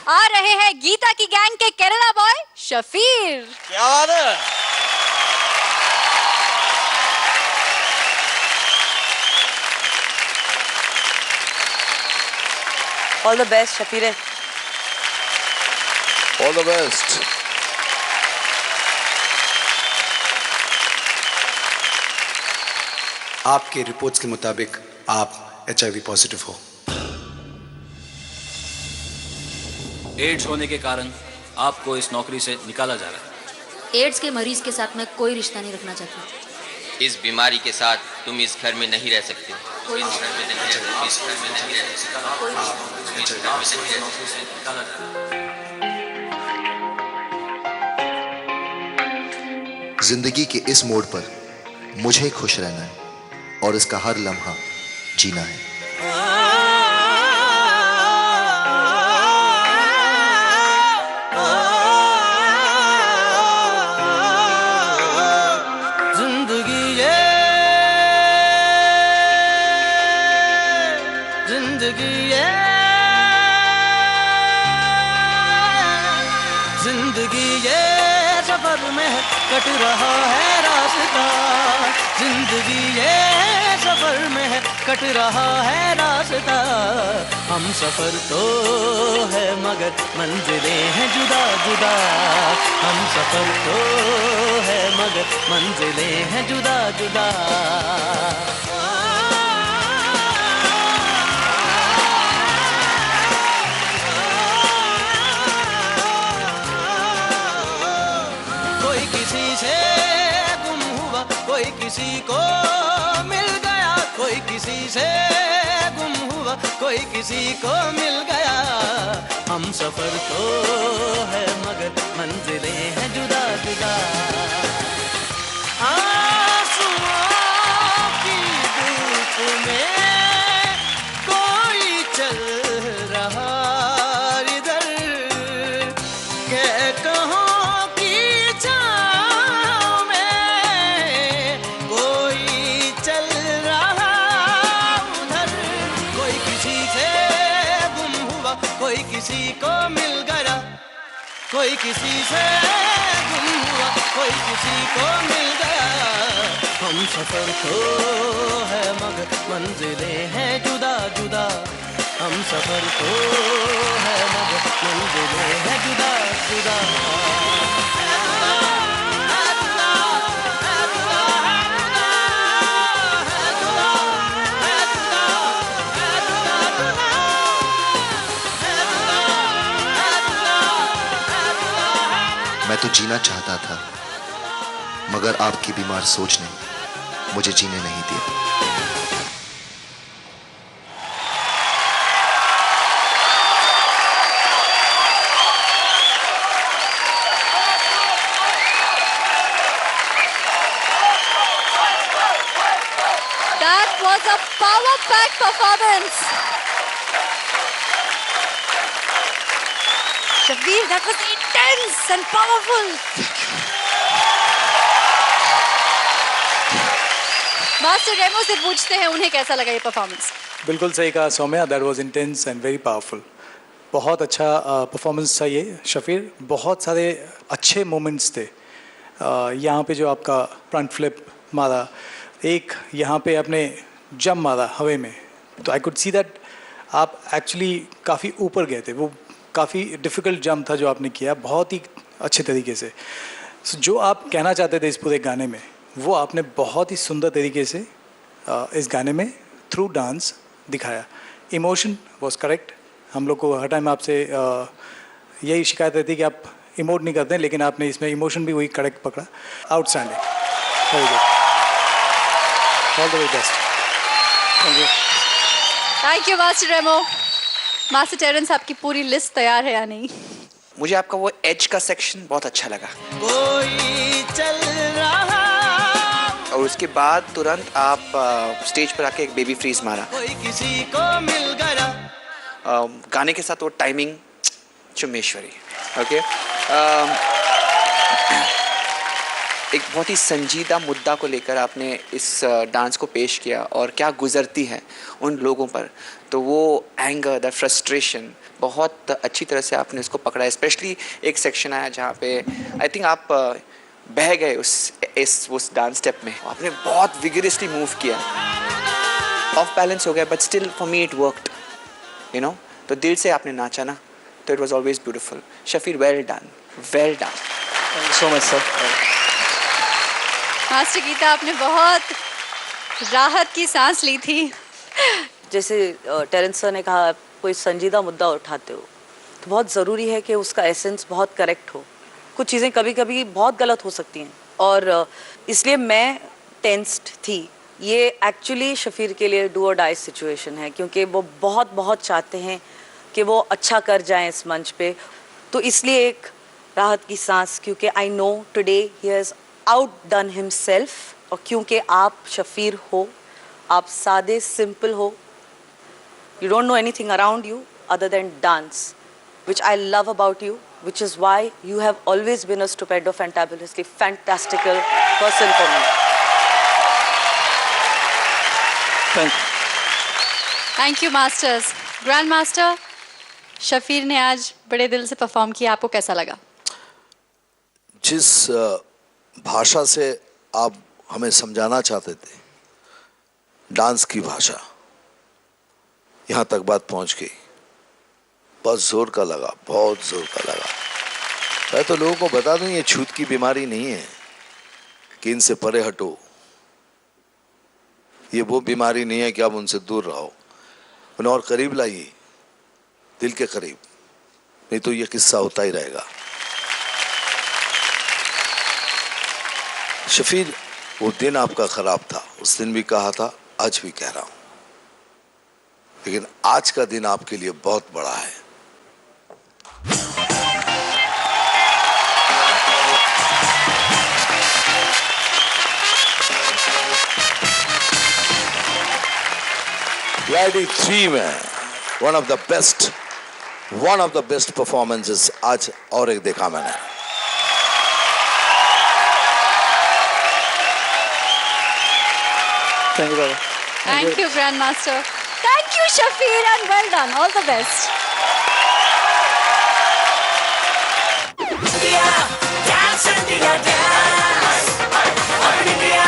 आ रहे हैं गीता की गैंग के केरला बॉय शफीर। क्या बात है। All the best, Shafeer. All the best. आपके रिपोर्ट्स के मुताबिक आप HIV पॉजिटिव हो। एड्स होने के कारण आपको इस नौकरी से निकाला जा रहा है। एड्स के मरीज के साथ मैं कोई रिश्ता नहीं रखना चाहती। इस बीमारी के साथ तुम इस घर में नहीं रह सकते। जिंदगी के इस मोड़ पर मुझे खुश रहना है और इसका हर लम्हा जीना है। जिंदगी ये सफर में कट रहा है रास्ता। जिंदगी ये सफर में कट रहा है रास्ता। हम सफर तो है मगर मंजिलें हैं जुदा जुदा। हम सफर तो है मगर मंजिलें हैं जुदा जुदा। कोई किसी को मिल गया, कोई किसी से गुम हुआ, कोई किसी को मिल गया। हम सफर तो है मगर मंजिलें हैं जुदा जुदा। आंसुओं की धूप में कोई चल रहा इधर के कहो कोई किसी को मिल गया, कोई किसी से गुम हुआ, कोई किसी को मिल गया। हम सफर तो है मगर मंजिलें हैं जुदा जुदा। हम सफर तो है मगर मंजिलें हैं जुदा जुदा। मैं तो जीना चाहता था मगर आपकी बीमार सोच ने मुझे जीने नहीं दिया। That was a power-packed performance. Shabir, that was intense and powerful. Master Remo से पूछते हैं उन्हें कैसा लगा ये परफॉर्मेंस। बिल्कुल सही कहा Saumya, that was intense and very powerful. बहुत अच्छा परफॉर्मेंस था ये शफीर। बहुत सारे अच्छे मोमेंट्स थे। यहाँ पे जो आपका फ्रंट फ्लिप मारा, एक यहाँ पे आपने जंप मारा हवे में, तो आई कुड सी दैट आप एक्चुअली काफ़ी ऊपर गए थे। वो काफ़ी डिफ़िकल्ट जंप था जो आपने किया, बहुत ही अच्छे तरीके से। जो आप कहना चाहते थे इस पूरे गाने में, वो आपने बहुत ही सुंदर तरीके से इस गाने में थ्रू डांस दिखाया। Emotion was correct. हम लोग को हर टाइम आपसे यही शिकायत रहती है कि आप इमोट नहीं करते हैं, लेकिन आपने इसमें इमोशन भी वही करेक्ट पकड़ा। Outstanding, very good, all the very best. Thank you. Thank you master Remo. Master Terrence, आपकी पूरी लिस्ट तैयार है या नहीं? मुझे आपका वो एज का सेक्शन बहुत अच्छा लगा। कोई चल रहा और उसके बाद तुरंत आप स्टेज पर आके एक बेबी फ्रीज मारा। कोई किसी को मिल गया। गाने के साथ वो टाइमिंग चुम्मेश्वरी। ओके, एक बहुत ही संजीदा मुद्दा को लेकर आपने इस डांस को पेश किया और क्या गुजरती है उन लोगों पर, तो वो एंगर, द फ्रस्ट्रेशन, बहुत अच्छी तरह से आपने इसको पकड़ा, स्पेशली एक सेक्शन आया जहाँ पे आई थिंक आप बह गए उस डांस स्टेप में। आपने बहुत विगरसली मूव किया, ऑफ बैलेंस हो गया, but still for me it worked, you know. तो दिल से आपने नाचा ना, तो it was always beautiful. Shafeer, well done, well done. Thank you so much sir. Master Geeta, आपने बहुत राहत की सांस ली थी। जैसे टेरेंस सर ने कहा, कोई संजीदा मुद्दा उठाते हो तो बहुत ज़रूरी है कि उसका एसेंस बहुत करेक्ट हो। कुछ चीज़ें कभी कभी बहुत गलत हो सकती हैं, और इसलिए मैं टेंस्ड थी। ये एक्चुअली शफीर के लिए डू और डाई सिचुएशन है, क्योंकि वो बहुत बहुत चाहते हैं कि वो अच्छा कर जाएं इस मंच पे। तो इसलिए एक राहत की सांस, क्योंकि I know today he has outdone himself, और क्योंकि आप शफीर हो, आप सादे सिंपल हो, you don't know anything around you other than dance, which I love about you, which is why you have always been a stupendo, fantabulously fantastical person for me. Thank you masters. Grand master, Shafeer ने आज बड़े दिल से perform किया, आपको कैसा लगा? जिस भाषा से आप हमें समझाना चाहते थे, डांस की भाषा, यहाँ तक बात पहुँच गई। बहुत ज़ोर का लगा, बहुत ज़ोर का लगा। मैं तो लोगों को बता दूं, ये छूत की बीमारी नहीं है कि इनसे परे हटो। ये वो बीमारी नहीं है कि आप उनसे दूर रहो, उन्हें और करीब लाइए, दिल के करीब, नहीं तो ये किस्सा होता ही रहेगा। शफीर, वो दिन आपका खराब था, उस दिन भी कहा था, आज भी कह रहा हूं, लेकिन आज का दिन आपके लिए बहुत बड़ा है। Lady 3 में one of the best performances आज और एक देखा मैंने। थैंक यू बाबा। Thank you grand master. Thank you Shafeer, and well done, all the best. Dance, India, dance. Up in India.